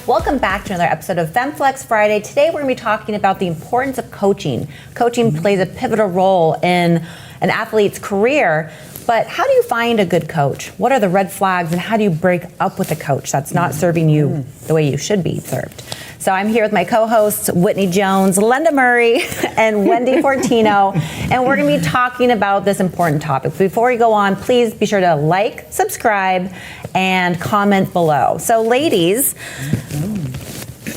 Welcome back to another episode of Femme Flex Friday. Today we're going to be talking about the importance of coaching. Coaching plays a pivotal role in an athlete's career, but how do you find a good coach? What are the red flags, and how do you break up with a coach that's not serving you the way you should be served? So I'm here with my co-hosts, Whitney Jones, Linda Murray, and Wendy Fortino, and we're going to be talking about this important topic. Before we go on, please be sure to like, subscribe, and comment below. So ladies,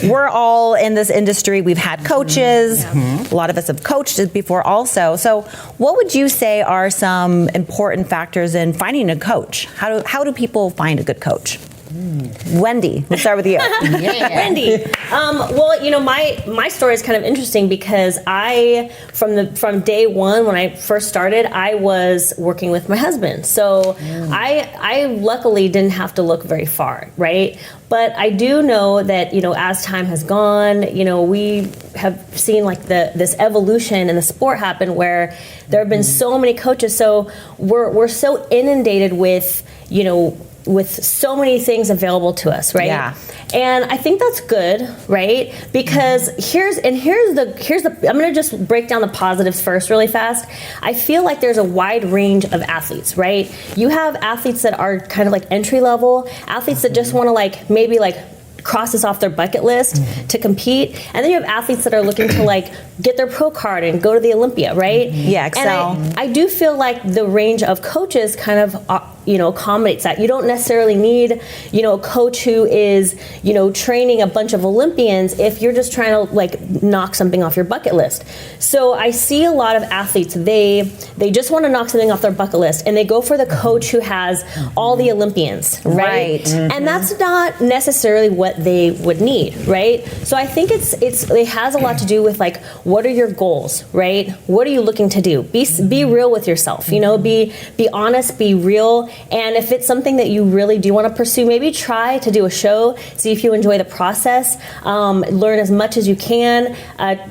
we're all in this industry. We've had coaches. A lot of us have coached before also. So what would you say are some important factors in finding a coach? How do people find a good coach? Wendy, let's start with you. Wendy. Well, you know, my story is kind of interesting because from day one when I first started, I was working with my husband. So I luckily didn't have to look very far, right? But I do know that, you know, as time has gone, you know, we have seen like this evolution in the sport happen where there have been so many coaches. So we're so inundated with, you know, with so many things available to us, right? Yeah. And I think that's good, right? Because here's the I'm going to just break down the positives first really fast. I feel like there's a wide range of athletes, right? You have athletes that are kind of like entry level, athletes that just want to maybe cross this off their bucket list to compete, and then you have athletes that are looking to get their pro card and go to the Olympia, right? Yeah, excel. And I do feel like the range of coaches kind of accommodates that. You don't necessarily need, a coach who is, training a bunch of Olympians if you're just trying to knock something off your bucket list. So I see a lot of athletes, they just want to knock something off their bucket list, and they go for the coach who has all the Olympians, right? And that's not necessarily what they would need, right? So I think it has a lot to do with what are your goals, right? What are you looking to do? Be real with yourself, be honest, be real. And if it's something that you really do want to pursue, maybe try to do a show, see if you enjoy the process, learn as much as you can,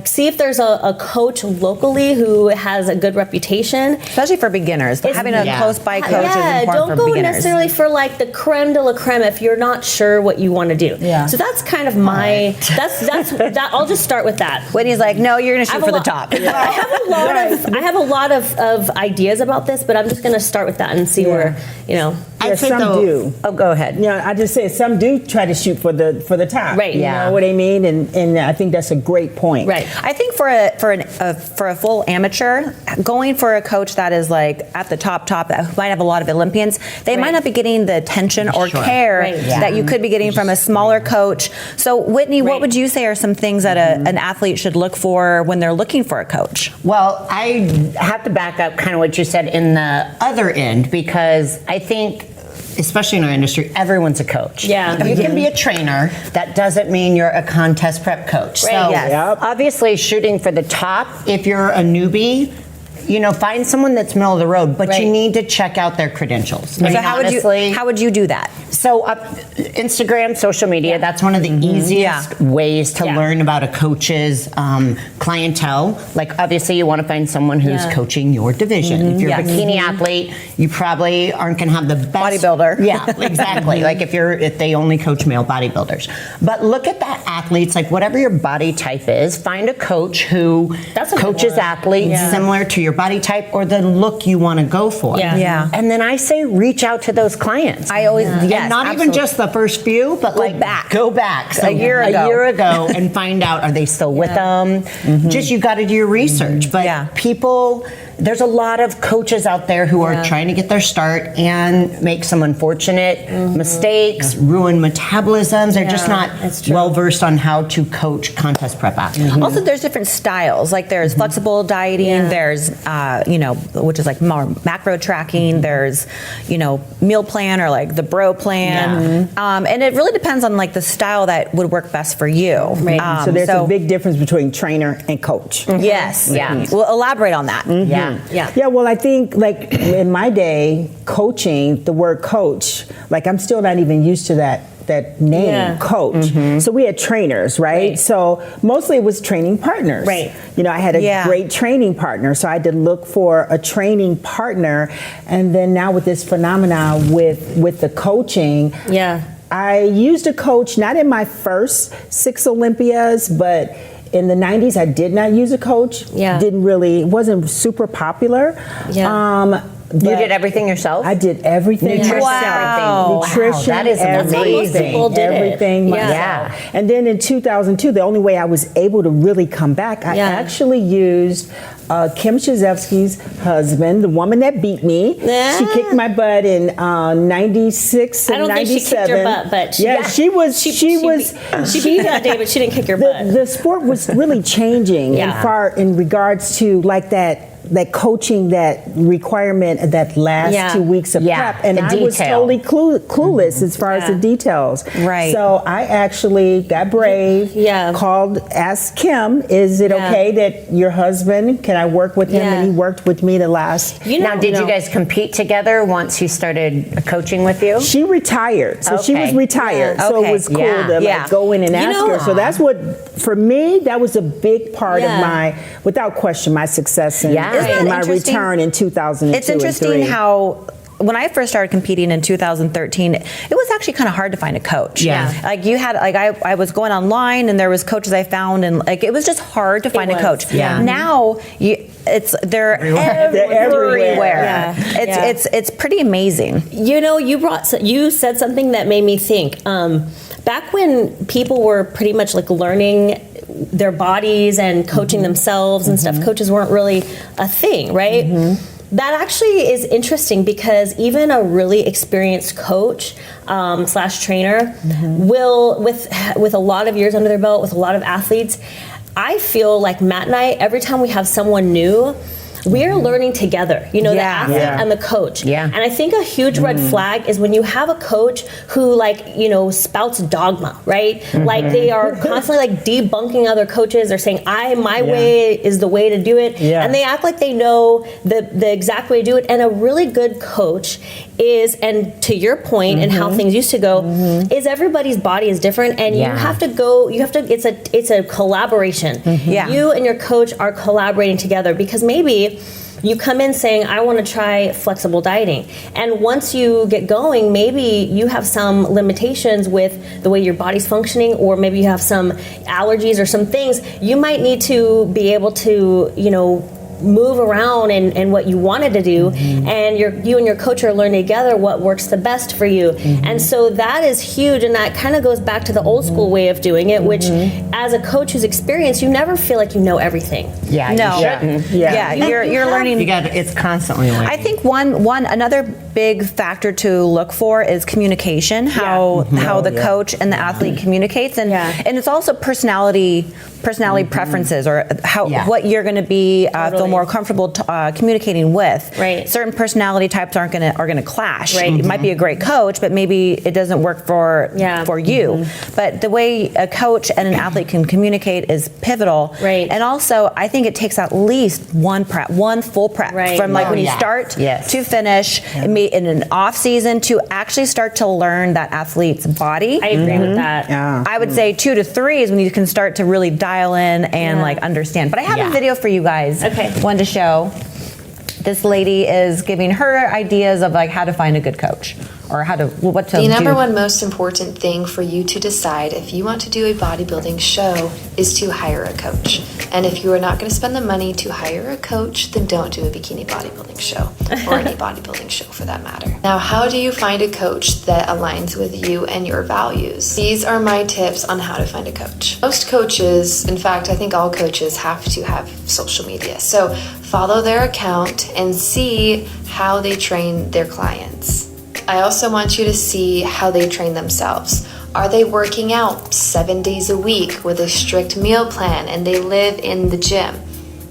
see if there's a coach locally who has a good reputation. Especially for beginners. Having a close by coach is important for beginners. Don't go necessarily for the creme de la creme if you're not sure what you want to do. Yeah. So that's kind of my, that. I'll just start with that. Whitney's like, no, you're going to shoot for the top. Yeah. I have a lot of ideas about this, but I'm just going to start with that and see where, I think some do. Oh, go ahead. I just say some do try to shoot for the top. Right. You know what I mean? And I think that's a great point. Right. I think for a full amateur, going for a coach that is at the top that might have a lot of Olympians, they might not be getting the attention or care that you could be getting from a smaller coach. So Whitney, what would you say are some things that an athlete should look for when they're looking for a coach? Well, I have to back up kind of what you said in the other end, because I think, especially in our industry, everyone's a coach. Yeah. You can be a trainer. That doesn't mean you're a contest prep coach. Right. So obviously shooting for the top, if you're a newbie, find someone that's middle of the road, but you need to check out their credentials. So how would you do that? So Instagram, social media, that's one of the easiest ways to learn about a coach's clientele. Obviously you want to find someone who's coaching your division. If you're a bikini athlete, you probably aren't going to have the best bodybuilder. Yeah, exactly. If they only coach male bodybuilders. But look at that athletes, whatever your body type is, find a coach who coaches athletes similar to your body type or the look you want to go for. Yeah. And then I say reach out to those clients. I always and not even just the first few, but go back. So a year ago and find out, are they still with them? Just, you got to do your research. But people, there's a lot of coaches out there who are trying to get their start and make some unfortunate mistakes, ruin metabolisms. They're just not well versed on how to coach contest prep athletes. Also, there's different styles. There's flexible dieting. There's which is more macro tracking. There's meal plan or the bro plan. And it really depends on the style that would work best for you. Right. So there's a big difference between trainer and coach. Yes. Yeah. Well, elaborate on that. Yeah, well, I think in my day, coaching, the word coach, I'm still not even used to that name, coach. So we had trainers, right? So mostly it was training partners. Right. I had a great training partner, so I had to look for a training partner. And then now with this phenomenon with the coaching, I used a coach not in my first 6 Olympias, but in the 90s I did not use a coach. Yeah. It wasn't super popular. Yeah. You did everything yourself? I did everything Nutrition, myself. Wow. Nutrition, Wow, that is everything. That's how most people did it. Everything myself. Yeah. And then in 2002, the only way I was able to really come back, I actually used Kim Shizevsky's husband, the woman that beat me. Yeah. She kicked my butt in 96 and 97. I don't think she kicked your butt, but she was. She beat you that day, but she didn't kick your butt. The sport was really changing in regards to like that coaching, that requirement, that last 2 weeks of prep, and the I was detail. totally clueless as far as the details. Right. So I actually got brave. Asked Kim, "Is it okay that your husband? Can I work with him?" And he worked with me the last. Now, did you guys compete together once he started coaching with you? She retired, so she was retired. So it was cool to like go in and ask her. So that's what, for me, that was a big part of my, without question, my success in my return in 2002. It's interesting how when I first started competing in 2013, it was actually kind of hard to find a coach. Like you had, like I was going online and there was coaches I found, and like it was just hard to find a coach. Now they're everywhere. It's pretty amazing. You know, you said something that made me think. Back when people were pretty much like learning their bodies and coaching themselves and stuff, coaches weren't really a thing, right? That actually is interesting because even a really experienced coach / trainer will, with a lot of years under their belt, with a lot of athletes, I feel like Matt and I, every time we have someone new, we are learning together, you know, the athlete and the coach. And I think a huge red flag is when you have a coach who, like, you know, spouts dogma, right? Like they are constantly like debunking other coaches. They're saying, my way is the way to do it. And they act like they know the exact way to do it. And a really good coach is, and to your point and how things used to go, is everybody's body is different. And you have to it's a collaboration. You and your coach are collaborating together, because maybe you come in saying, I want to try flexible dieting. And once you get going, maybe you have some limitations with the way your body's functioning, or maybe you have some allergies or some things. You might need to be able to, you know, move around and what you wanted to do, and you and your coach are learning together what works the best for you. And so that is huge, and that kind of goes back to the old school way of doing it, which as a coach who's experienced, you never feel like you know everything. You're learning. It's constantly learning. I think another big factor to look for is communication, how the coach and the athlete communicates, and it's also personality preferences, or what you're going to be feel more comfortable communicating with. Certain personality types are going to clash. It might be a great coach, but maybe it doesn't work for you. But the way a coach and an athlete can communicate is pivotal. And also, I think it takes at least one full prep from like when you start to finish in an off season to actually start to learn that athlete's body. I agree with that. I would say 2 to 3 is when you can start to really dial in and like understand. But I have a video for you guys. One to show. This lady is giving her ideas of like how to find a good coach, or what to do. The number one most important thing for you to decide if you want to do a bodybuilding show is to hire a coach. And if you are not going to spend the money to hire a coach, then don't do a bikini bodybuilding show, or any bodybuilding show for that matter. Now, how do you find a coach that aligns with you and your values? These are my tips on how to find a coach. Most coaches, in fact, I think all coaches have to have social media. So follow their account and see how they train their clients. I also want you to see how they train themselves. Are they working out 7 days a week with a strict meal plan and they live in the gym?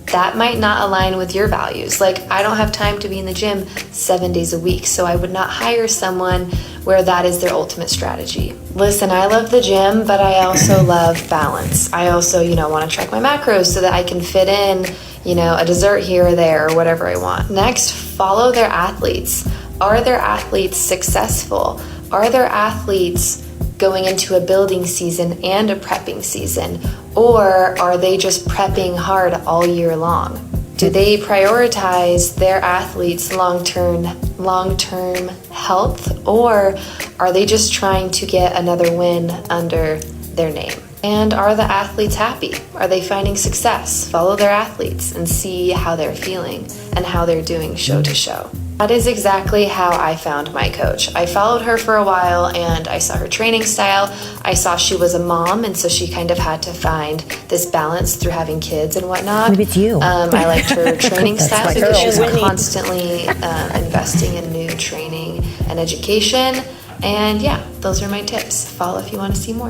That might not align with your values. Like, I don't have time to be in the gym 7 days a week, so I would not hire someone where that is their ultimate strategy. Listen, I love the gym, but I also love balance. I also, want to track my macros so that I can fit in, a dessert here or there or whatever I want. Next, follow their athletes. Are their athletes successful? Are their athletes going into a building season and a prepping season? Or are they just prepping hard all year long? Do they prioritize their athletes' long-term long-term health, or are they just trying to get another win under their name? And are the athletes happy? Are they finding success? Follow their athletes and see how they're feeling and how they're doing show to show. That is exactly how I found my coach. I followed her for a while and I saw her training style. I saw she was a mom, and so she kind of had to find this balance through having kids and whatnot. Maybe it's you. I liked her training style because she's Whitney. constantly investing in new training and education. And yeah, those are my tips. Follow if you want to see more.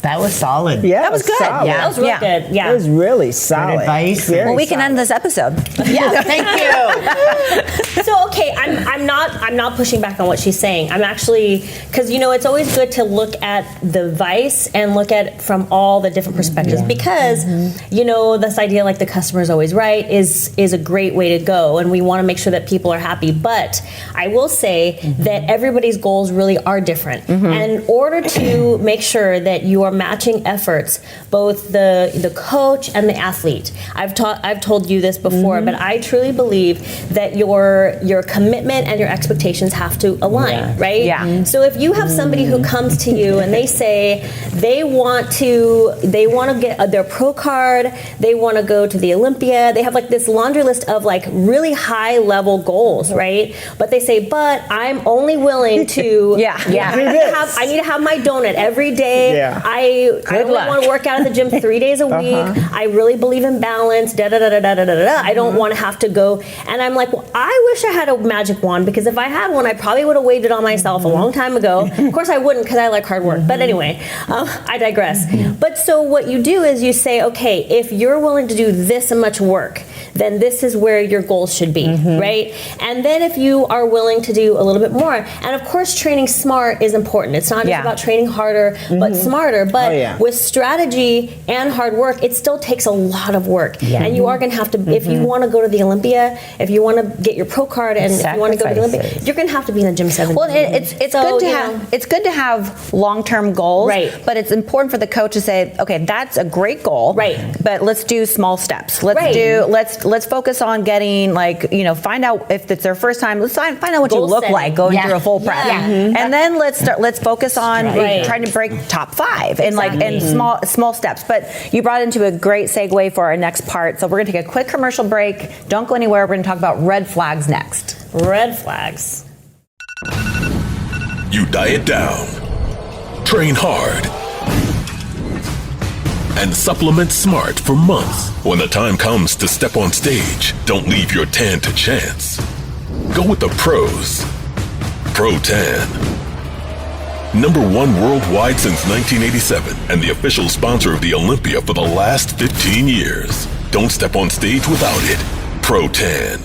That was solid. Yeah, That was good. solid. That was really good. Yeah. It was really solid. advice. Very Well, we can solid. end this episode. Yeah, thank you. So okay, I'm not pushing back on what she's saying. I'm actually, because it's always good to look at the advice and look at it from all the different perspectives, because this idea like the customer is always right is a great way to go, and we want to make sure that people are happy. But I will say that everybody's goals really are different, and in order to make sure that you are matching efforts, both the coach and the athlete. I've told you this before, but I truly believe that your commitment and your expectations have to align, right? Yeah. So if you have somebody who comes to you and they say they want to get their pro card, they want to go to the Olympia, they have like this laundry list of like really high level goals, right? But they say, but I'm only willing to I need to have my donut every day. Yeah. I only luck. want to work out at the gym 3 days a week. I really believe in balance. Da da da da da da da da. I don't want to have to go. And I'm like, well, I wish I had a magic wand, because if I had one, I probably would have waved it on myself a long time ago. Of course, I wouldn't, because I like hard work. But anyway, I digress. But so what you do is you say, okay, if you're willing to do this much work, then this is where your goals should be, right? And then if you are willing to do a little bit more, and of course, training smart is important. It's not just about training harder, but smarter. But with strategy and hard work, it still takes a lot of work. And you are going to have to, if you want to go to the Olympia, if you want to get your pro card, and if you want to go to the Olympia, you're going to have to be in the gym 7 days. Well, it's good to have long-term goals, Right. But it's important for the coach to say, okay, that's a great goal, Right. But let's do small steps. Let's focus on getting find out if it's their first time. Let's find out what Goal you look setting. like going through a full prep, and then let's focus on Right. trying to break top 5 and small steps. But you brought into a great segue for our next part. So we're going to take a quick commercial break. Don't go anywhere. We're going to talk about red flags next. Red flags. You diet down, train hard, and supplement smart for months. When the time comes to step on stage, don't leave your tan to chance. Go with the pros. Pro Tan. #1 worldwide since 1987 and the official sponsor of the Olympia for the last 15 years. Don't step on stage without it. Pro Tan.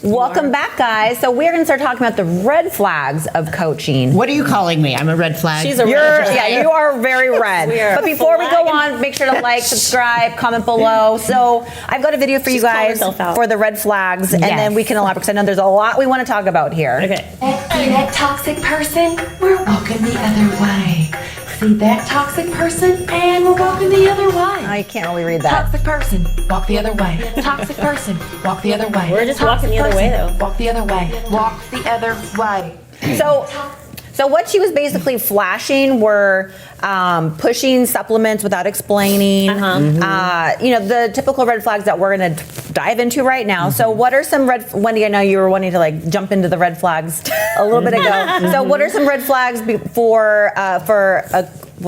Welcome back, guys. So we're going to start talking about the red flags of coaching. What are you calling me? I'm a red flag. She's a red flag. You are very red. We're But before we go flagging. on, make sure to like, subscribe, comment below. So I've got a video for you She's called guys herself out. for the red flags, and then we can elaborate, because I know there's a lot we want to talk about here. Okay. See that toxic person? We're walking the other way. See that toxic person? And we're walking the other way. I can't really read that. Toxic person, walk the other way. Toxic person, walk the other way. We're just Toxic walking the other way, person, though. Walk the other way. Walk the other way. So what she was basically flashing were pushing supplements without explaining. The typical red flags that we're going to dive into right now. So what are some Wendy, I know you were wanting to jump into the red flags a little bit ago. So what are some red flags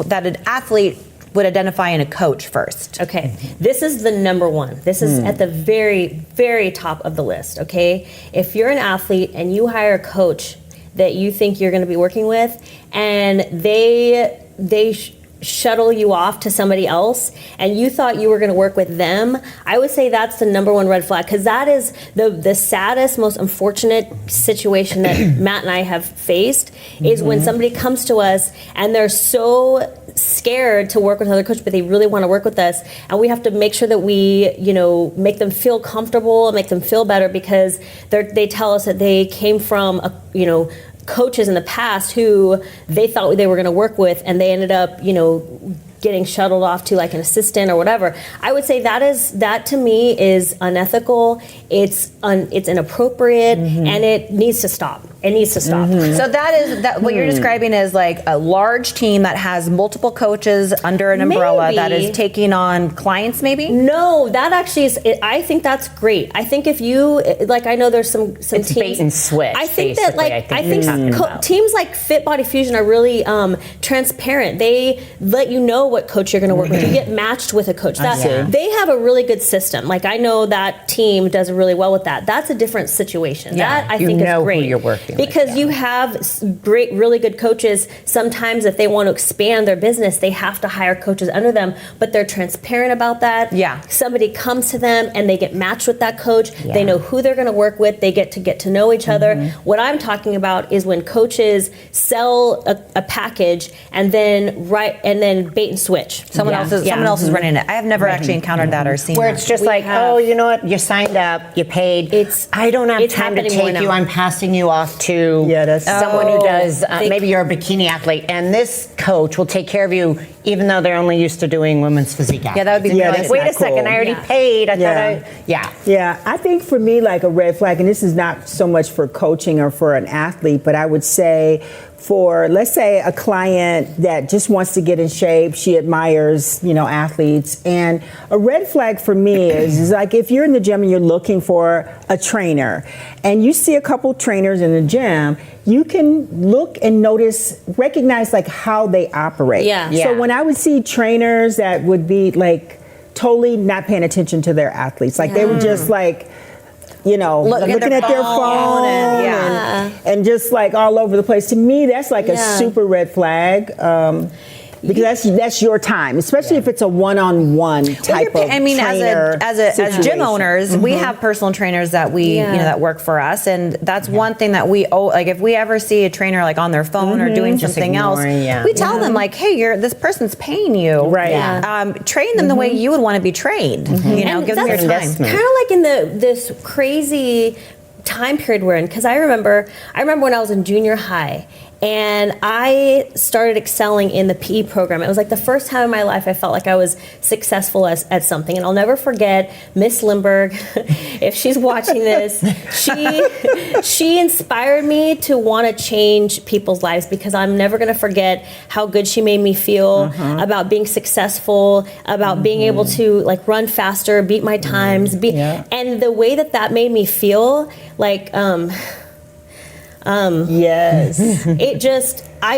that an athlete would identify in a coach first? Okay, this is the #1. This is at the very, very top of the list, okay? If you're an athlete and you hire a coach that you think you're going to be working with, and they shuttle you off to somebody else, and you thought you were going to work with them, I would say that's the #1 red flag, because that is the saddest, most unfortunate situation that Matt and I have faced, is when somebody comes to us and they're so scared to work with another coach, but they really want to work with us, and we have to make sure that we, make them feel comfortable, make them feel better, because they tell us that they came from coaches in the past who they thought they were going to work with, and they ended up, getting shuttled off to like an assistant or whatever. I would say that to me is unethical. It's inappropriate, and it needs to stop. It needs to stop. So what you're describing is like a large team that has multiple coaches under an umbrella that is taking on clients, maybe? No, that actually is, I think that's great. I think if you, like, I know there's some It's teams. bait and switch. I think that, basically, like, I think teams like Fit Body Fusion are really transparent. They let you know what coach you're going to work with. You get matched with a coach. They have a really good system. Like, I know that team does really well with that. That's a different situation. That I think is great. Who you're working because with, you have really good coaches. Sometimes if they want to expand their business, they have to hire coaches under them, but they're transparent about that. Yeah. Somebody comes to them and they get matched with that coach. Yeah. They know who they're going to work with. They get to know each other. What I'm talking about is when coaches sell a package and then bait and switch. Someone else is running it. I have never actually encountered that or seen where that. it's just oh, you know what? You signed up, you paid. I don't have time to take you. I'm passing you off to someone who does. Maybe you're a bikini athlete, and this coach will take care of you, even though they're only used to doing women's physique athletes. Yeah, that would be like, wait a second, I already paid. I think for me, like a red flag, and this is not so much for coaching or for an athlete, but I would say for, let's say, a client that just wants to get in shape, she admires, athletes, and a red flag for me is like if you're in the gym and you're looking for a trainer and you see a couple trainers in the gym, you can look and recognize like how they operate. So when I would see trainers that would be like totally not paying attention to their athletes, like they were just like, looking at their phone and just like all over the place. To me, that's like a super red flag. Because that's your time, especially if it's a one-on-one type of trainer as gym owners, we have personal trainers that we that work for us, and that's one thing that we owe. Like if we ever see a trainer like on their phone or doing something else, we tell them like, hey, this person's paying you, train them the way you would want to be trained. Give them your time. Kind of like in this crazy time period we're in, because I remember when I was in junior high. And I started excelling in the PE program. It was like the first time in my life I felt like I was successful at something. And I'll never forget Miss Lindbergh, if she's watching this, she inspired me to want to change people's lives, because I'm never going to forget how good she made me feel about being successful, about being able to like run faster, beat my times, and the way that made me feel like I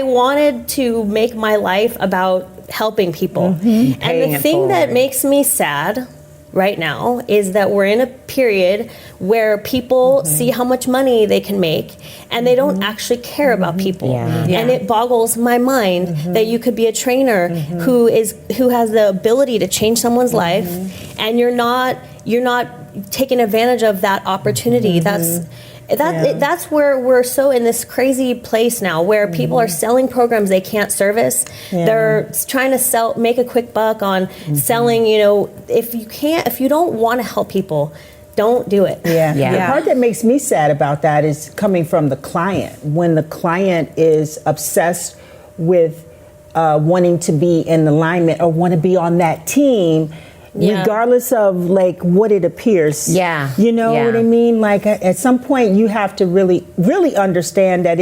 wanted to make my life about helping people. And the thing that makes me sad right now is that we're in a period where people see how much money they can make and they don't actually care about people. And it boggles my mind that you could be a trainer who has the ability to change someone's life, and you're not taking advantage of that opportunity. That's where we're so in this crazy place now, where people are selling programs they can't service. They're trying to make a quick buck on selling. If you don't want to help people, don't do it. The part that makes me sad about that is coming from the client. When the client is obsessed with wanting to be in alignment or want to be on that team, regardless of like what it appears. You know what I mean? Like at some point you have to really, really understand that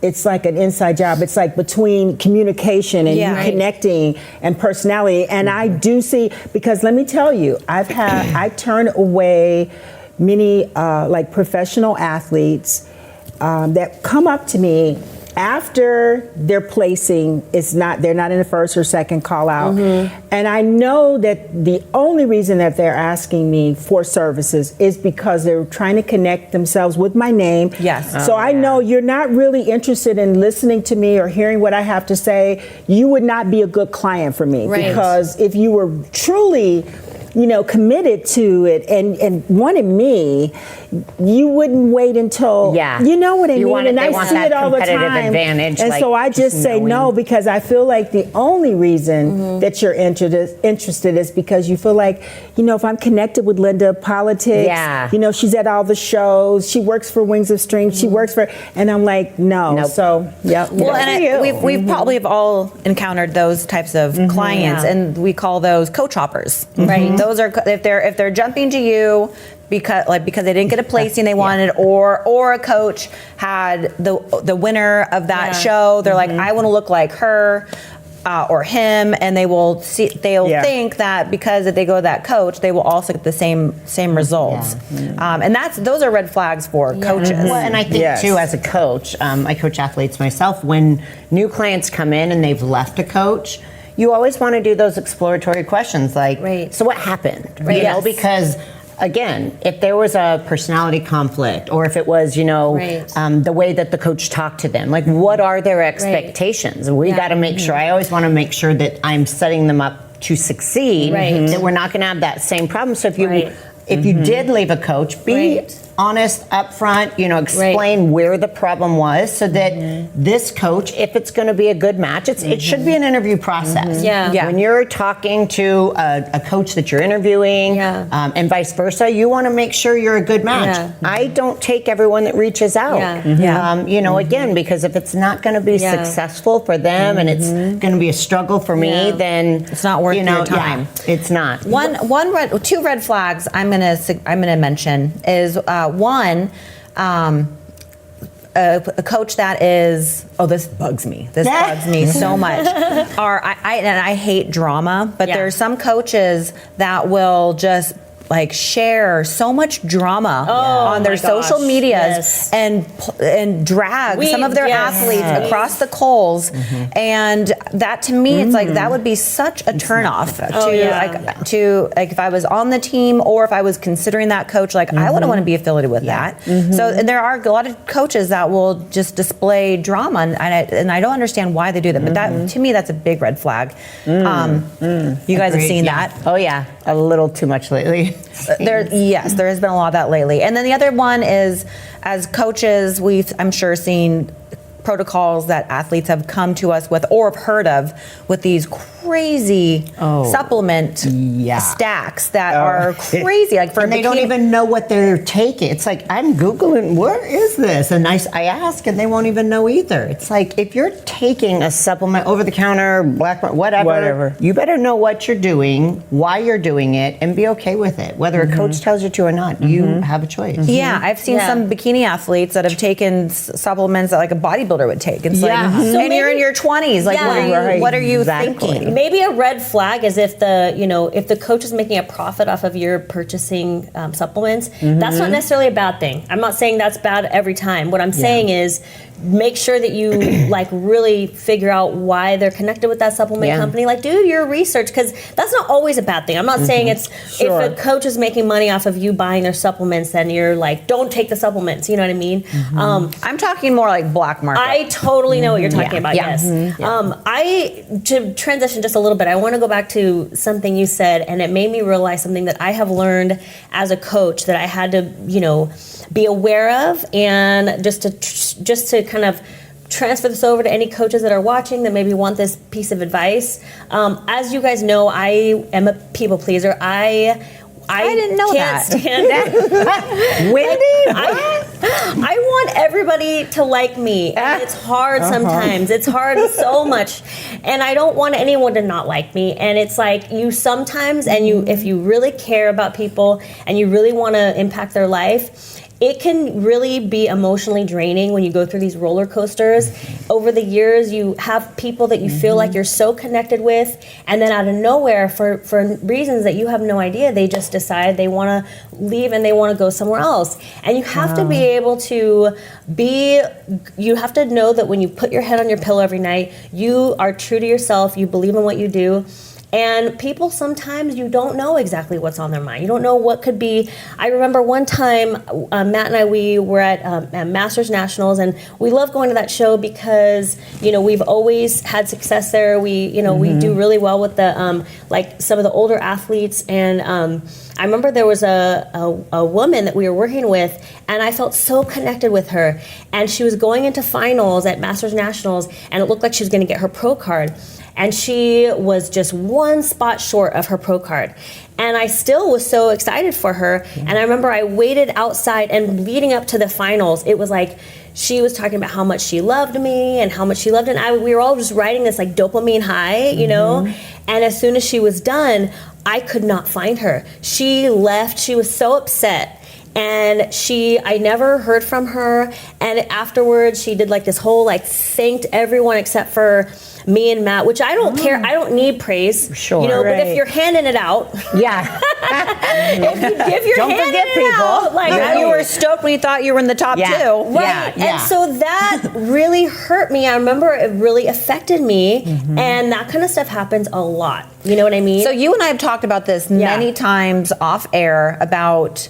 it's like an inside job. It's like between communication and you connecting and personality. And I do see, because let me tell you, I turn away many like professional athletes that come up to me after their placing they're not in the first or second call out. And I know that the only reason that they're asking me for services is because they're trying to connect themselves with my name. So I know you're not really interested in listening to me or hearing what I have to say. You would not be a good client for me, because if you were truly committed to it and wanted me, you wouldn't wait until, you know what I mean? And I see it all the time. Advantage, and so I just say no, because I feel like the only reason that you're interested is because you feel like, if I'm connected with Linda, politics, she's at all the shows, she works for Wings of Strength, she works for, and I'm like, no. Nope. So, Well, and we've probably have all encountered those types of clients, and we call those coach hoppers, right? Those are, if they're jumping to you because they didn't get a placing they wanted, or a coach had the winner of that show, they're like, I want to look like her. Or him, and they'll think that because if they go to that coach, they will also get the same results, and those are red flags for coaches. Well, and I think too, as a coach, I coach athletes myself. When new clients come in and they've left a coach, you always want to do those exploratory questions, like, so what happened? Because again, if there was a personality conflict, or if it was, the way that the coach talked to them, like, what are their expectations? We got to make sure, I always want to make sure that I'm setting them up to succeed, that we're not going to have that same problem. So if you did leave a coach, be honest up front, explain where the problem was, so that this coach, if it's going to be a good match, it should be an interview process. When you're talking to a coach that you're interviewing, and vice versa, you want to make sure you're a good match. I don't take everyone that reaches out. Again, because if it's not going to be successful for them, and it's going to be a struggle for me, then it's not worth your time. It's not. Two red flags I'm going to mention is one, a coach that is, this bugs me. This bugs me so much. I hate drama, but there are some coaches that will just share so much drama on their social medias and drag some of their athletes across the coals, and that, to me, it's like that would be such a turnoff to if I was on the team, or if I was considering that coach, I wouldn't want to be affiliated with that. So, and there are a lot of coaches that will just display drama, and I don't understand why they do that. But that, to me, that's a big red flag. You guys have seen that? Oh yeah, a little too much lately. There has been a lot of that lately. And then the other one is, as coaches, I'm sure seen protocols that athletes have come to us with, or have heard of, with these crazy supplement stacks that are crazy. And they don't even know what they're taking. It's like, I'm Googling, what is this? And I ask, and they won't even know either. It's like, if you're taking a supplement, over-the-counter, black, whatever, you better know what you're doing, why you're doing it, and be okay with it. Whether a coach tells you to or not, you have a choice. Yeah, I've seen some bikini athletes that have taken supplements that a bodybuilder would take. It's and you're in your 20s. What are you thinking? Maybe a red flag is if the coach is making a profit off of your purchasing supplements. That's not necessarily a bad thing. I'm not saying that's bad every time. What I'm saying is, make sure that you really figure out why they're connected with that supplement company. Do your research, because that's not always a bad thing. I'm not saying it's if a coach is making money off of you buying their supplements, then you're don't take the supplements. You know what I mean? I'm talking more black market. I totally know what you're talking about. Yes. To transition just a little bit, I want to go back to something you said, and it made me realize something that I have learned as a coach that I had to be aware of, and just to kind of transfer this over to any coaches that are watching that maybe want this piece of advice. As you guys know, I am a people pleaser. I didn't know can't that. Stand that. Wendy, I want everybody to like me, and it's hard sometimes. It's hard so much, and I don't want anyone to not like me. And it's you sometimes, and if you really care about people and you really want to impact their life, it can really be emotionally draining when you go through these roller coasters. Over the years, you have people that you feel like you're so connected with, and then out of nowhere, for reasons that you have no idea, they just decide they want to leave and they want to go somewhere else. And you have to be able to you have to know that when you put your head on your pillow every night, you are true to yourself, you believe in what you do, And people, sometimes you don't know exactly what's on their mind. You don't know what could be. I remember one time, Matt and I, we were at Masters Nationals, and we love going to that show because, you know, we've always had success there. We, you know, we do really well with the, like some of the older athletes. And I remember there was a woman that we were working with, and I felt so connected with her. And she was going into finals at Masters Nationals, and it looked like she was going to get her pro card. And she was just one spot short of her pro card. And I still was so excited for her. And I remember I waited outside, and leading up to the finals, it was like she was talking about how much she loved me and how much she loved it. And we were all just riding this like dopamine high, you know? And as soon as she was done, I could not find her. She left. She was so upset. And I never heard from her. And afterwards, she did like this whole like thanked everyone except for me and Matt, which I don't care. I don't need praise. Sure. You know, Right. but if you're handing it out. Yeah. if you're Don't handing forget it people. out, like, You were stoked when you thought you were in the top Yeah. two. right. Yeah. And so that really hurt me. I remember it really affected me. And that kind of stuff happens a lot. You know what I mean? So you and I have talked about this many times off air about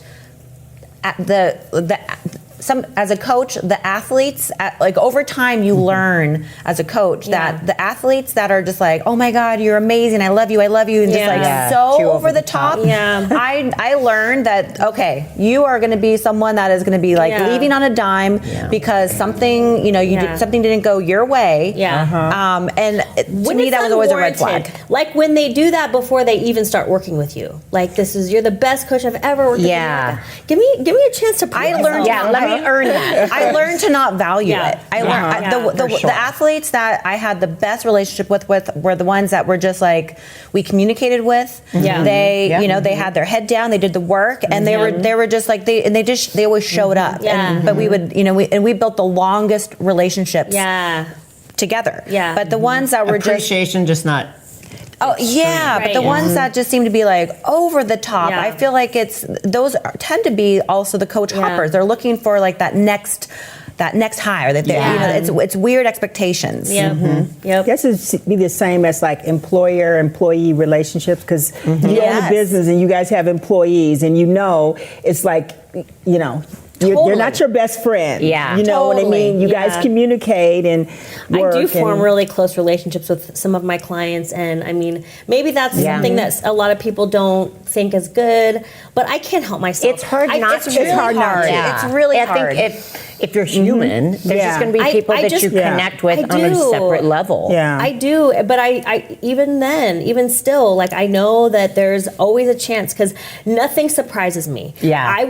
as a coach, the athletes, like over time you learn as a coach that the athletes that are just like, oh my God, you're amazing, I love you, and just like so over the top. I learned that, okay, you are going to be someone that is going to be like leaving on a dime because something, you know, something didn't go your way. And to me that was always a red flag. Like when they do that before they even start working with you. Like you're the best coach I've ever worked with. Give me a chance to prove myself. Let me earn that. I learned to not value it. I learned the athletes that I had the best relationship with were the ones that were just like we communicated with. They you know they had their head down. They did the work, and they were just like they always showed up. But we would we built the longest relationships. Together. But the ones that were appreciation, just not. Oh yeah, but the ones that just seem to be like over the top, I feel like those tend to be also the coach hoppers. They're looking for like that next high, or that it's weird expectations. I guess it'd be the same as like employer-employee relationships, because you own a business and you guys have employees, and it's like you're not your best friend. You know what I mean? You guys communicate and work. I do form really close relationships with some of my clients, and I mean, maybe that's something that a lot of people don't think is good, but I can't help myself. It's hard not to. It's hard not to. Yeah. It's really hard. I think if you're human, there's just going to be people that you connect with on a separate level. I do, but I even still, like I know that there's always a chance, because nothing surprises me. I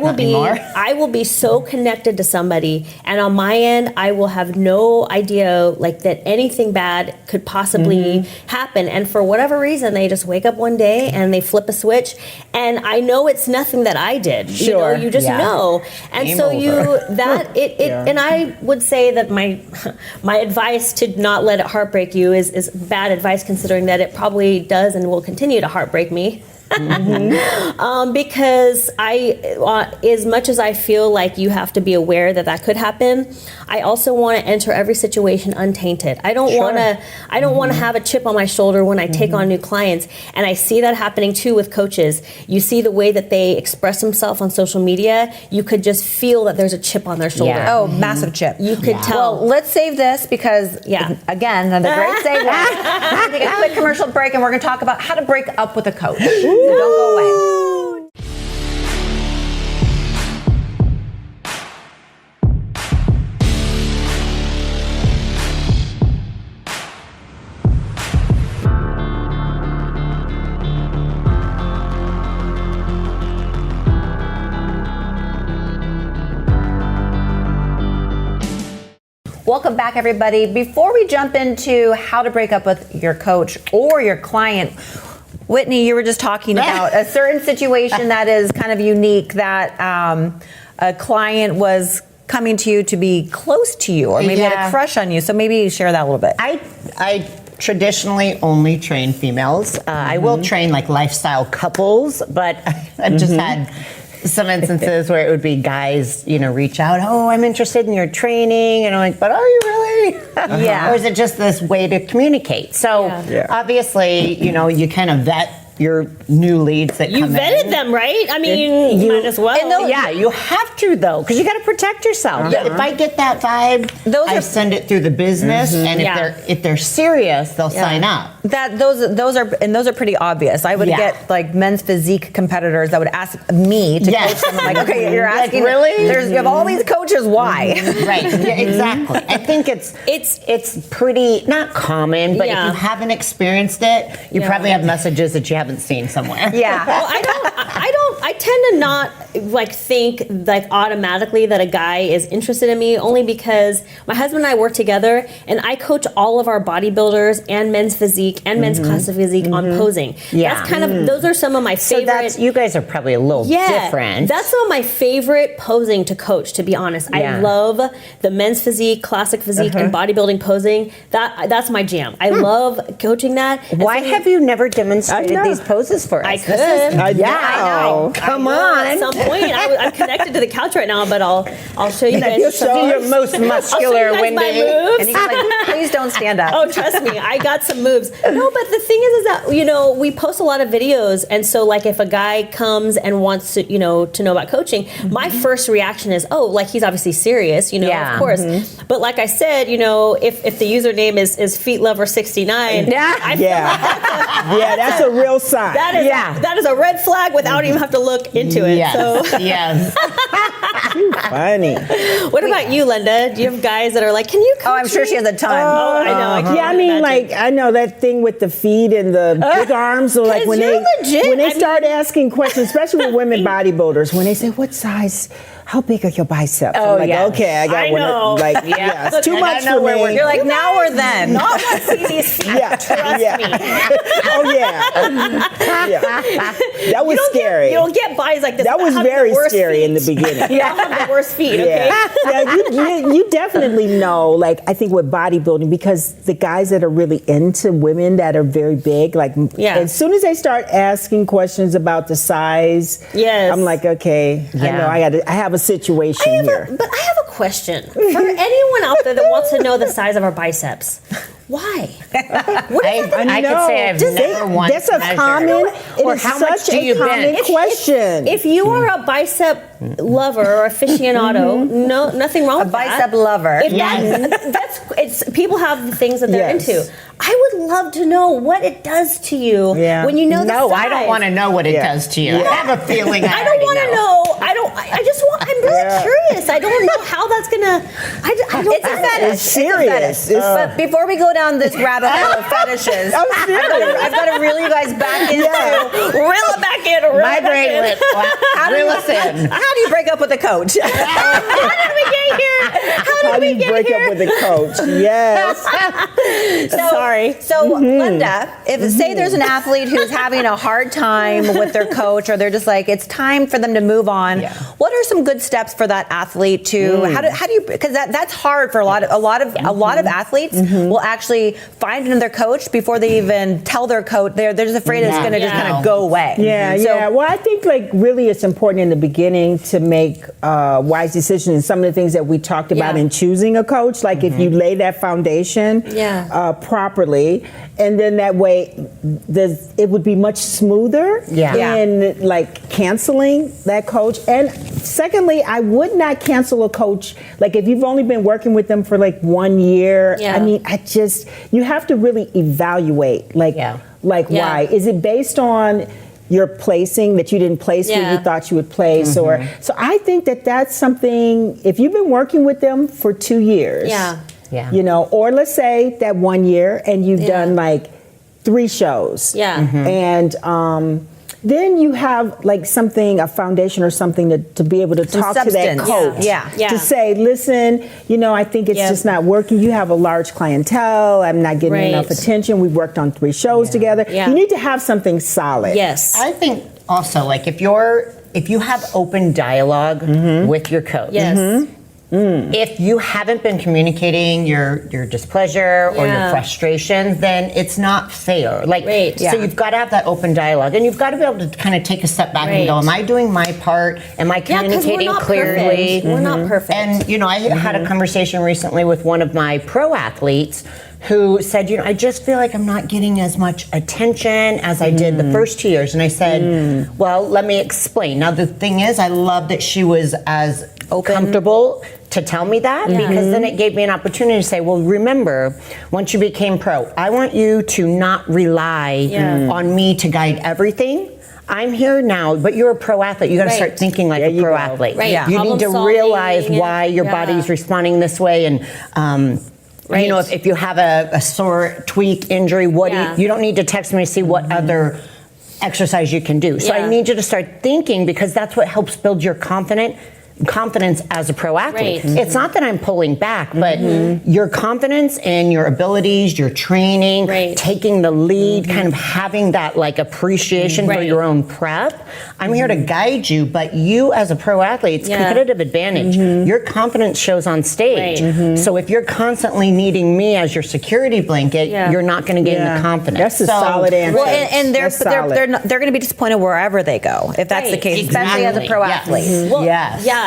will be so connected to somebody, and on my end, I will have no idea like that anything bad could possibly happen. And for whatever reason, they just wake up one day and they flip a switch, and I know it's nothing that I did. You just know, and Game so over. And I would say that my advice to not let it heartbreak you is bad advice, considering that it probably does and will continue to heartbreak me. Because as much as I feel like you have to be aware that could happen, I also want to enter every situation untainted. I don't want to have a chip on my shoulder when I take on new clients, and I see that happening too with coaches. You see the way that they express themselves on social media, you could just feel that there's a chip on their shoulder. Oh, massive chip. You could tell. Well, let's save this because, again, another great segue. We're going to take a quick commercial break, and we're going to talk about how to break up with a coach. So don't go away. Welcome back, everybody. Before we jump into how to break up with your coach or your client, Whitney, you were just talking about a certain situation that is kind of unique, that a client was coming to you to be close to you, or maybe had a crush on you. So maybe share that a little bit. I traditionally only train females. I will train like lifestyle couples, but I've just had some instances where it would be guys, reach out, oh, I'm interested in your training. And I'm like, but are you really? Yeah. Or is it just this way to communicate? So obviously, you kind of vet your new leads that You come vetted in. them, right? I mean, you might as well. Yeah, you have to though, because you got to protect yourself. Uh-huh. If I get that vibe, I send it through the business, and if they're serious, they'll sign up. Those are pretty obvious. I would get like men's physique competitors that would ask me to coach them. I'm like, okay, you're asking. Really? You have all these coaches. Why? Right. Yeah, exactly. I think it's pretty not common, but if you haven't experienced it, you probably have messages that you haven't seen somewhere. Yeah. Well, I tend to not like think like automatically that a guy is interested in me, only because my husband and I work together, and I coach all of our bodybuilders and men's physique and men's classic physique on posing. Yeah. That's kind of those are some of my favorite. So you guys are probably a little different. That's some of my favorite posing to coach, to be honest. I love the men's physique, classic physique, and bodybuilding posing. That's my jam. I love coaching that. Why have you never demonstrated these poses for us? I could. I know. Come on. At some point, I'm connected to the couch right now, but I'll show you guys. You'll show your most muscular my Wendy. moves. And he's like, please don't stand up. Oh, trust me, I got some moves. No, but the thing is that we post a lot of videos, and so like if a guy comes and wants to know about coaching, my first reaction is, oh, like he's obviously serious, of course. But like I said, if the username is feetlover69, I feel like that's a real sign. that is a red flag without even have to look into it. Yes. So. Yes. Funny. What about you, Linda? Do you have guys that are like, can you coach Oh, I'm sure she has a ton. I know. I can't I mean, imagine. like I know that thing with the feet and the big arms. So like 'Cause when you're legit. when they I start asking questions, especially with women bodybuilders, when they say, "What size? How big are your biceps?" Oh, I'm like, yes. okay, I got I one. know. Like, it's too much for me. You're like, now or then. Not want to see these feet. Trust me. Oh yeah. That was scary. You don't get bodies like this. That was without having very the worst scary in the feet. beginning. You don't have the worst feet, okay? You definitely know, like, I think with bodybuilding, because the guys that are really into women that are very big, like, as soon as they start asking questions about the size, I'm like, okay, I know I have a situation here. But I have a question for anyone out there that wants to know the size of our biceps. Why? I could say I've never once That's a measured. common. Or It is how much such do you a common bench? question. If you are a bicep lover or aficionado, no, nothing wrong with that. Bicep lover. If it's people have the things that they're into. I would love to know what it does to you when you know the size. No, I don't want to know what it does to you. I have a feeling I don't want to know. I'm really curious. I don't know how that's gonna. It's a fetish. It's serious. But before we go down this rabbit hole of fetishes, I've got to reel you guys back into. Reel it back in. My brain went, reel us in. How do you break up with a coach? How did we get here? How do you break up with a coach? Yes. Sorry. So, Linda, if say there's an athlete who's having a hard time with their coach, or they're just like, it's time for them to move on. What are some good steps for that athlete to? How do you? Because that's hard for a lot of athletes will actually find another coach before they even tell their coach. They're just afraid it's going to just kind of go away. Well, I think like really it's important in the beginning to make wise decisions. And some of the things that we talked about in choosing a coach, like if you lay that foundation properly, and then that way it would be much smoother in like canceling that coach. And secondly, I would not cancel a coach like if you've only been working with them for like 1 year. I mean, you have to really evaluate why. Is it based on your placing that you didn't place where you thought you would place, or so I think that's something. If you've been working with them for 2 years, or let's say that 1 year and you've done like 3 shows, and then you have like a foundation or something to be able to talk to that coach, to say, listen, I think it's just not working. You have a large clientele. I'm not getting enough attention. We've worked on 3 shows together. You need to have something solid. Yes. I think also like if you have open dialogue with your coach, If you haven't been communicating your displeasure or your frustration, then it's not fair. Like, so you've got to have that open dialogue, and you've got to be able to kind of take a step back and go, am I doing my part? Am I communicating clearly? We're not perfect. And, I had a conversation recently with one of my pro athletes who said, I just feel like I'm not getting as much attention as I did the first 2 years. And I said, well, let me explain. Now, the thing is, I love that she was as comfortable to tell me that, because then it gave me an opportunity to say, well, remember, once you became pro, I want you to not rely on me to guide everything. I'm here now, but you're a pro athlete. You got to start thinking like a pro athlete. You need to realize why your body's responding this way, and if you have a sore tweak injury, you don't need to text me to see what other exercise you can do. So I need you to start thinking, because that's what helps build your confidence as a pro athlete. It's not that I'm pulling back, but your confidence and your abilities, your training, taking the lead, kind of having that like appreciation for your own prep. I'm here to guide you, but you as a pro athlete, it's competitive advantage. Your confidence shows on stage. So if you're constantly needing me as your security blanket, you're not going to gain the confidence. That's a solid answer. Well, and they're going to be disappointed wherever they go, if that's the case, especially as a pro athlete. Well,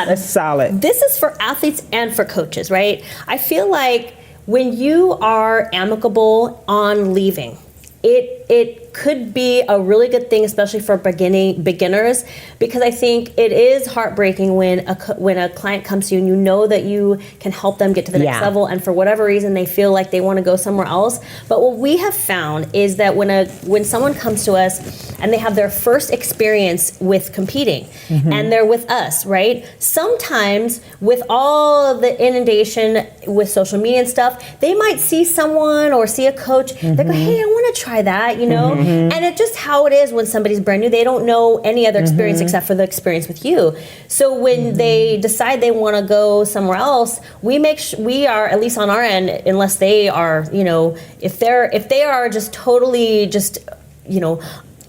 that's solid. This is for athletes and for coaches, right? I feel like when you are amicable on leaving, it could be a really good thing, especially for beginners, because I think it is heartbreaking when a client comes to you and you know that you can help them get to the next level, and for whatever reason they feel like they want to go somewhere else. But what we have found is that when someone comes to us and they have their first experience with competing and they're with us, right? Sometimes with all of the inundation with social media and stuff, they might see someone or see a coach, they go, hey, I want to try that, And it's just how it is when somebody's brand new. They don't know any other experience except for the experience with you. So when they decide they want to go somewhere else, we are, at least on our end, unless they are, if they are just totally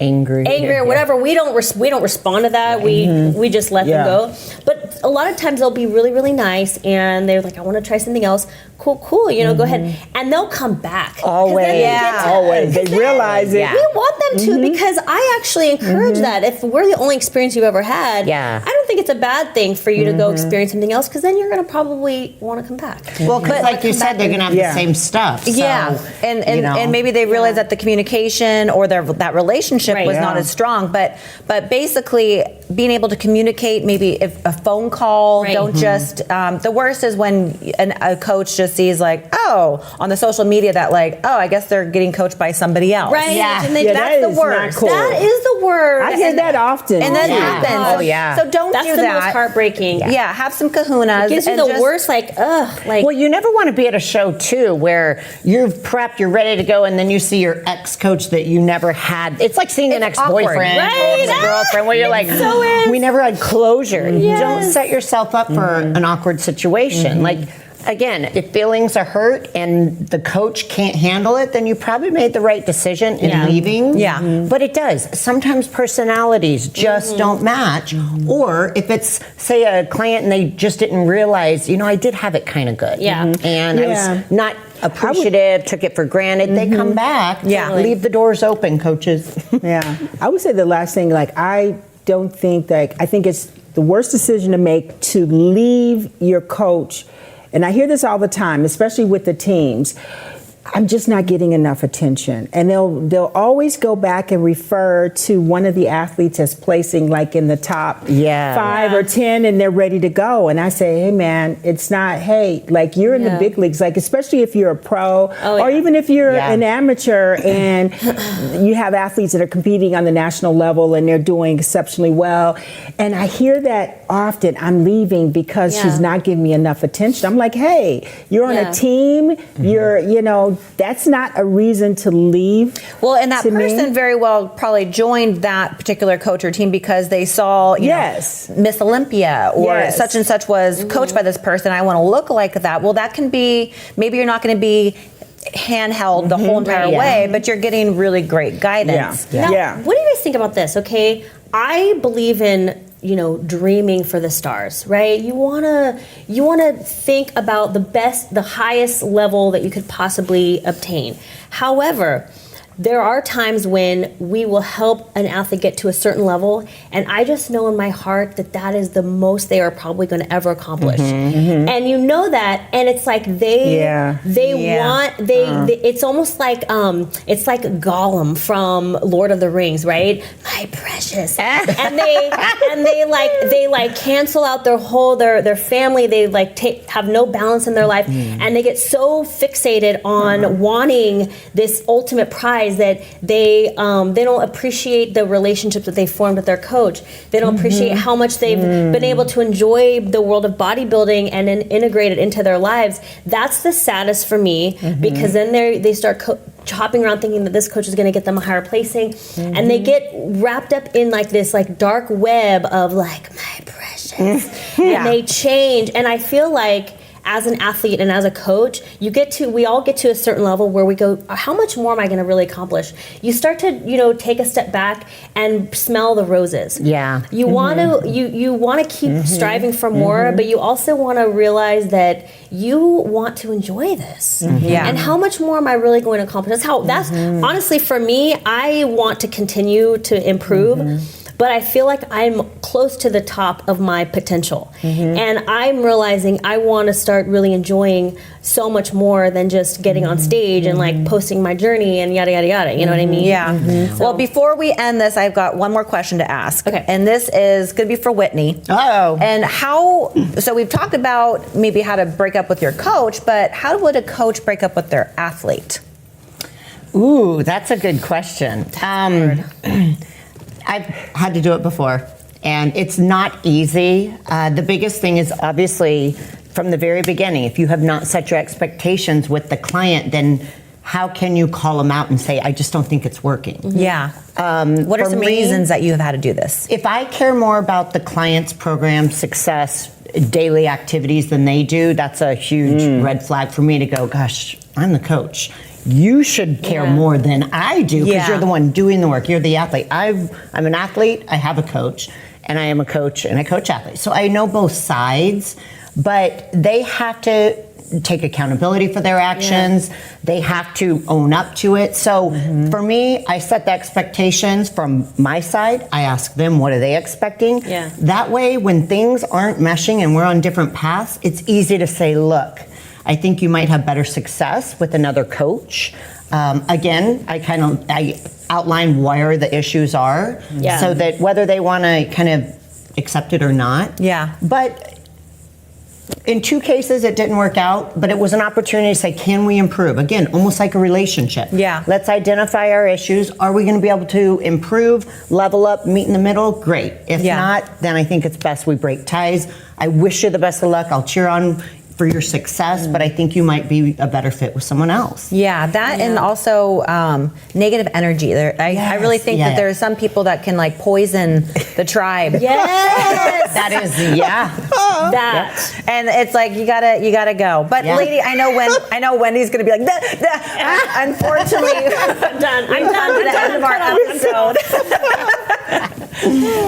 angry or whatever, we don't respond to that. We just let them go. But a lot of times they'll be really, really nice, and they're like, I want to try something else. Cool, go ahead, and they'll come back. Always, they realize it. We want them to, because I actually encourage that. If we're the only experience you've ever had, I don't think it's a bad thing for you to go experience something else, because then you're going to probably want to come back. Well, because like you said, they're going to have the same stuff. So, and maybe they realize that the communication or that relationship was not as strong, but basically being able to communicate, maybe if a phone call, don't just, the worst is when a coach just sees like, on the social media that like, I guess they're getting coached by somebody else. Right. Yeah. And that's that the worst. Cool. That is the worst. I hear that often. And that happens. Oh, yeah. So don't That's do the that. most heartbreaking. Yeah. Have some kahunas. It gives you the worst, well, you never want to be at a show too where you've prepped, you're ready to go, and then you see your ex-coach that you never had. It's like seeing an ex-boyfriend or ex-girlfriend where you're like, we never had closure. Don't set yourself up for an awkward situation. Like, again, if feelings are hurt and the coach can't handle it, then you probably made the right decision in leaving. Yeah. But it does. Sometimes personalities just don't match. Or if it's, say, a client and they just didn't realize, I did have it kind of good. Yeah. And I was not appreciative, took it for granted. They come back. Leave the doors open, coaches. I would say the last thing, I think it's the worst decision to make to leave your coach. And I hear this all the time, especially with the teams. I'm just not getting enough attention. And they'll always go back and refer to one of the athletes as placing like in the top 5 or 10, and they're ready to go. And I say, hey man, it's not, like you're in the big leagues, like especially if you're a pro or even if you're an amateur and you have athletes that are competing on the national level and they're doing exceptionally well. And I hear that often, I'm leaving because she's not giving me enough attention. I'm like, hey, you're on a team, you're, that's not a reason to leave. Well, and that person very well probably joined that particular coach or team because they saw, you know, Miss Olympia or such and such was coached by this person. I want to look like that. Well, that can be, maybe you're not going to be handheld the whole entire way, but you're getting really great guidance. Now, what do you guys think about this? Okay, I believe in dreaming for the stars, right? You wanna think about the highest level that you could possibly obtain. However, there are times when we will help an athlete get to a certain level, and I just know in my heart that is the most they are probably going to ever accomplish. And you know that, and it's like it's almost like it's like Gollum from Lord of the Rings, right? My precious, and they cancel out their family. They have no balance in their life, and they get so fixated on wanting this ultimate prize that they don't appreciate the relationships that they formed with their coach. They don't appreciate how much they've been able to enjoy the world of bodybuilding and then integrate it into their lives. That's the saddest for me, because then they start hopping around thinking that this coach is going to get them a higher placing, and they get wrapped up in this dark web of my precious, and they change. And I feel like, as an athlete and as a coach, we all get to a certain level where we go, how much more am I going to really accomplish? You start to, take a step back and smell the roses. Yeah. You want to, you want to keep striving for more, but you also want to realize that you want to enjoy this. Yeah. And how much more am I really going to accomplish? That's honestly, for me, I want to continue to improve. But I feel like I'm close to the top of my potential. And I'm realizing I want to start really enjoying so much more than just getting on stage and posting my journey and yada, yada, yada. You know what I mean? Yeah. So, well, before we end this, I've got one more question to ask. Okay. And this is going to be for Whitney. Oh. And so we've talked about maybe how to break up with your coach, but how would a coach break up with their athlete? Ooh, that's a good question. I've had to do it before, and it's not easy. The biggest thing is obviously from the very beginning, if you have not set your expectations with the client, then how can you call them out and say, I just don't think it's working? Yeah. What are some reasons that you have had to do this? If I care more about the client's program success, daily activities than they do, that's a huge red flag for me to go, gosh, I'm the coach. You should care more than I do, because you're the one doing the work. You're the athlete. I'm an athlete. I have a coach, and I am a coach, and I coach athletes. So I know both sides, but they have to take accountability for their actions. Yeah. They have to own up to it. So for me, I set the expectations from my side. I ask them, what are they expecting? Yeah. That way, when things aren't meshing and we're on different paths, it's easy to say, look, I think you might have better success with another coach. Again, I outline where the issues are, so that whether they want to kind of accept it or not. Yeah. But in 2 cases, it didn't work out, but it was an opportunity to say, can we improve? Again, almost like a relationship. Yeah. Let's identify our issues. Are we going to be able to improve, level up, meet in the middle? Great. If not, then I think it's best we break ties. I wish you the best of luck. I'll cheer on for your success, but I think you might be a better fit with someone else. Yeah, that and also negative energy. I really think that there are some people that can poison the tribe. Yes, that is that. And it's like you gotta go. But lady, I know Wendy's gonna be like, unfortunately, I'm done. I'm done. The end of our episode.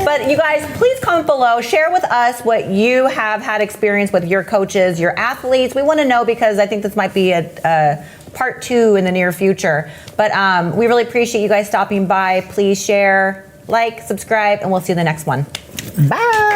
But you guys, please comment below. Share with us what you have had experience with your coaches, your athletes. We want to know, because I think this might be a part 2 in the near future. But we really appreciate you guys stopping by. Please share, like, subscribe, and we'll see you in the next one. Bye.